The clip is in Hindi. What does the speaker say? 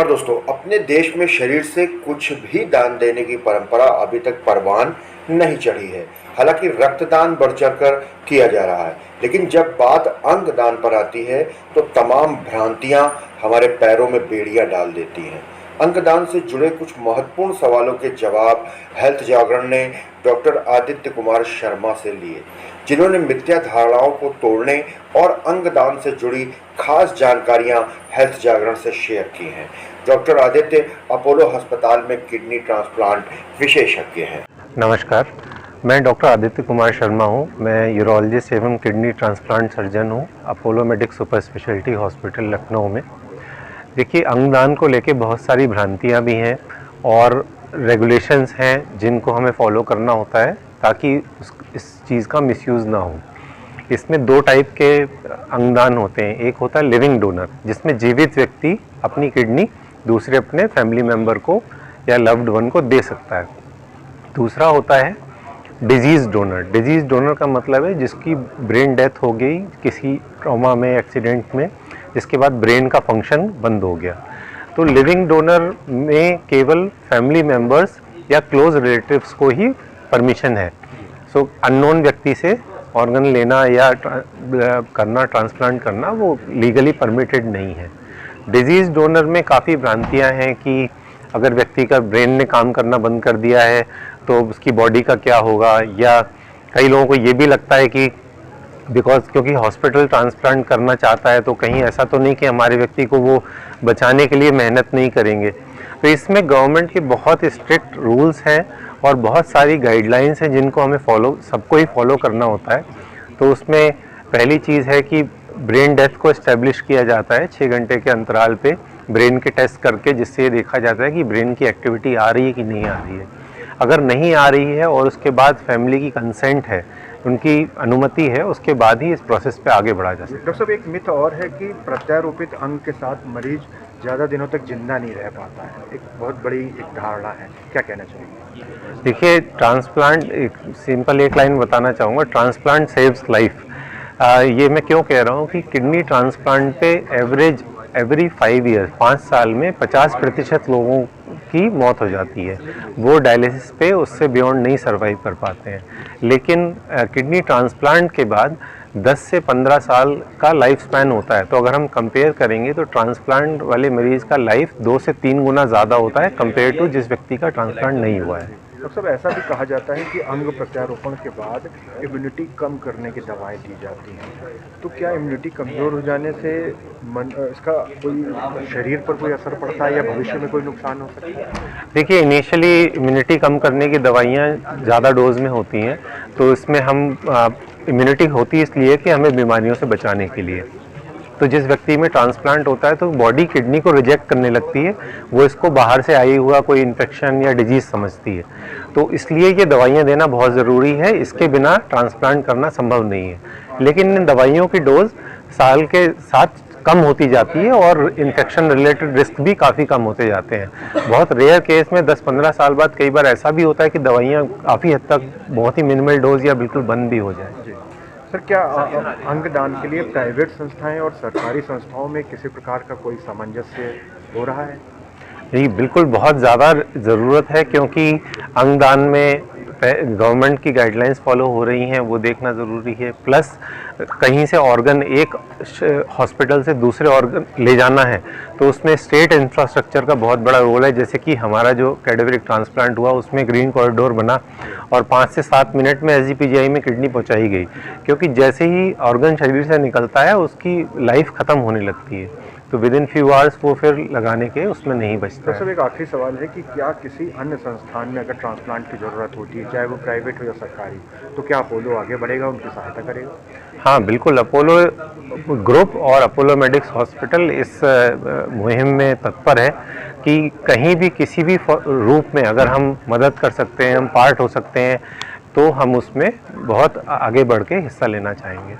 नमस्कार दोस्तों। अपने देश में शरीर से कुछ भी दान देने की परंपरा अभी तक परवान नहीं चढ़ी है। हालांकि रक्तदान बढ़ चढ़कर किया जा रहा है, लेकिन जब बात अंग दान पर आती है तो तमाम भ्रांतियां हमारे पैरों में बेड़ियां डाल देती हैं। अंगदान से जुड़े कुछ महत्वपूर्ण सवालों के जवाब हेल्थ जागरण ने डॉक्टर आदित्य कुमार शर्मा से लिए, जिन्होंने मिथ्या धारणाओं को तोड़ने और अंगदान से जुड़ी खास जानकारियां हेल्थ जागरण से शेयर की हैं। डॉक्टर आदित्य अपोलो अस्पताल में किडनी ट्रांसप्लांट विशेषज्ञ हैं। नमस्कार, मैं डॉक्टर आदित्य कुमार शर्मा हूं। मैं यूरोलॉजिस्ट एवं किडनी ट्रांसप्लांट सर्जन हूं Apollo medics super speciality hospital Lucknow में। देखिए, अंगदान को लेके बहुत सारी भ्रांतियां भी हैं और रेगुलेशंस हैं जिनको हमें फॉलो करना होता है ताकि इस चीज़ का मिसयूज़ ना हो। इसमें दो टाइप के अंगदान होते हैं। एक होता है लिविंग डोनर, जिसमें जीवित व्यक्ति अपनी किडनी दूसरे अपने फैमिली मेम्बर को या लव्ड वन को दे सकता है। दूसरा होता है डिजीज़ डोनर। डिजीज़ डोनर का मतलब है जिसकी ब्रेन डेथ हो गई किसी ट्रॉमा में, एक्सीडेंट में, जिसके बाद ब्रेन का फंक्शन बंद हो गया। तो लिविंग डोनर में केवल फैमिली मेम्बर्स या क्लोज रिलेटिव्स को ही परमिशन है। सो अननोन व्यक्ति से ऑर्गन लेना या करना, ट्रांसप्लांट करना, वो लीगली परमिटेड नहीं है। डिजीज़ डोनर में काफ़ी भ्रांतियां हैं कि अगर व्यक्ति का ब्रेन ने काम करना बंद कर दिया है तो उसकी बॉडी का क्या होगा, या कई लोगों को ये भी लगता है कि क्योंकि हॉस्पिटल ट्रांसप्लांट करना चाहता है तो कहीं ऐसा तो नहीं कि हमारे व्यक्ति को वो बचाने के लिए मेहनत नहीं करेंगे। तो इसमें गवर्नमेंट के बहुत स्ट्रिक्ट रूल्स हैं और बहुत सारी गाइडलाइंस हैं जिनको हमें सबको ही फॉलो करना होता है। तो उसमें पहली चीज़ है कि ब्रेन डेथ को इस्टेब्लिश किया जाता है 6 घंटे के अंतराल पे ब्रेन के टेस्ट करके, जिससे ये देखा जाता है कि ब्रेन की एक्टिविटी आ रही है कि नहीं आ रही है। अगर नहीं आ रही है और उसके बाद फैमिली की कंसेंट है, उनकी अनुमति है, उसके बाद ही इस प्रोसेस पे आगे बढ़ा जा सकता है। डॉक्टर साहब, एक मिथ और है कि प्रत्यारोपित अंग के साथ मरीज ज़्यादा दिनों तक जिंदा नहीं रह पाता है। एक बहुत बड़ी एक धारणा है, क्या कहना चाहिए? देखिए, ट्रांसप्लांट, एक सिंपल एक लाइन बताना चाहूँगा, ट्रांसप्लांट सेव्स लाइफ। ये मैं क्यों कह रहा हूँ कि किडनी ट्रांसप्लांट पे एवरी 5 ईयर, 5 साल में 50% लोगों की मौत हो जाती है। वो डायलिसिस पे उससे बियॉन्ड नहीं सर्वाइव कर पाते हैं। लेकिन किडनी ट्रांसप्लांट के बाद 10 से 15 साल का लाइफ स्पैन होता है। तो अगर हम कंपेयर करेंगे तो ट्रांसप्लांट वाले मरीज़ का लाइफ 2 से 3 गुना ज़्यादा होता है कंपेयर टू जिस व्यक्ति का ट्रांसप्लांट नहीं हुआ है। डॉक्टर साहब, ऐसा भी कहा जाता है कि अंग प्रत्यारोपण के बाद इम्यूनिटी कम करने की दवाएं दी जाती हैं। तो क्या इम्यूनिटी कमज़ोर हो जाने से इसका कोई शरीर पर कोई असर पड़ता है या भविष्य में कोई नुकसान हो सकता है? देखिए, इनिशियली इम्यूनिटी कम करने की दवाइयाँ ज़्यादा डोज में होती हैं, तो इसमें हम इम्यूनिटी होती इसलिए कि हमें बीमारियों से बचाने के लिए। तो जिस व्यक्ति में ट्रांसप्लांट होता है तो बॉडी किडनी को रिजेक्ट करने लगती है, वो इसको बाहर से आई हुआ कोई इन्फेक्शन या डिजीज़ समझती है। तो इसलिए ये दवाइयाँ देना बहुत ज़रूरी है, इसके बिना ट्रांसप्लांट करना संभव नहीं है। लेकिन इन दवाइयों की डोज साल के साथ कम होती जाती है और इन्फेक्शन रिलेटेड रिस्क भी काफ़ी कम होते जाते हैं। बहुत रेयर केस में 10-15 साल बाद कई बार ऐसा भी होता है कि दवाइयाँ काफ़ी हद तक बहुत ही मिनिमल डोज या बिल्कुल बंद भी हो जाए। सर, क्या अंगदान के लिए प्राइवेट संस्थाएं और सरकारी संस्थाओं में किसी प्रकार का कोई सामंजस्य हो रहा है? जी बिल्कुल, बहुत ज़्यादा ज़रूरत है, क्योंकि अंगदान में गवर्नमेंट की गाइडलाइंस फॉलो हो रही हैं, वो देखना ज़रूरी है। प्लस कहीं से ऑर्गन एक हॉस्पिटल से दूसरे ऑर्गन ले जाना है तो उसमें स्टेट इंफ्रास्ट्रक्चर का बहुत बड़ा रोल है। जैसे कि हमारा जो कैडेवरिक ट्रांसप्लांट हुआ उसमें ग्रीन कॉरिडोर बना और 5 से 7 मिनट में SGPGI में किडनी पहुंचाई गई, क्योंकि जैसे ही ऑर्गन शरीर से निकलता है उसकी लाइफ ख़त्म होने लगती है, तो विद इन फ्यू आवर्स वो फिर लगाने के उसमें नहीं बचता है। तो एक आखिरी सवाल है कि क्या किसी अन्य संस्थान में अगर ट्रांसप्लांट की ज़रूरत होती है, चाहे वो प्राइवेट हो या सरकारी, तो क्या अपोलो आगे बढ़ेगा, उनकी सहायता करेगा? हाँ बिल्कुल, अपोलो ग्रुप और अपोलो मेडिक्स हॉस्पिटल इस मुहिम में तत्पर है कि कहीं भी किसी भी रूप में अगर हम मदद कर सकते हैं, हम पार्ट हो सकते हैं, तो हम उसमें बहुत आगे बढ़ के हिस्सा लेना चाहेंगे।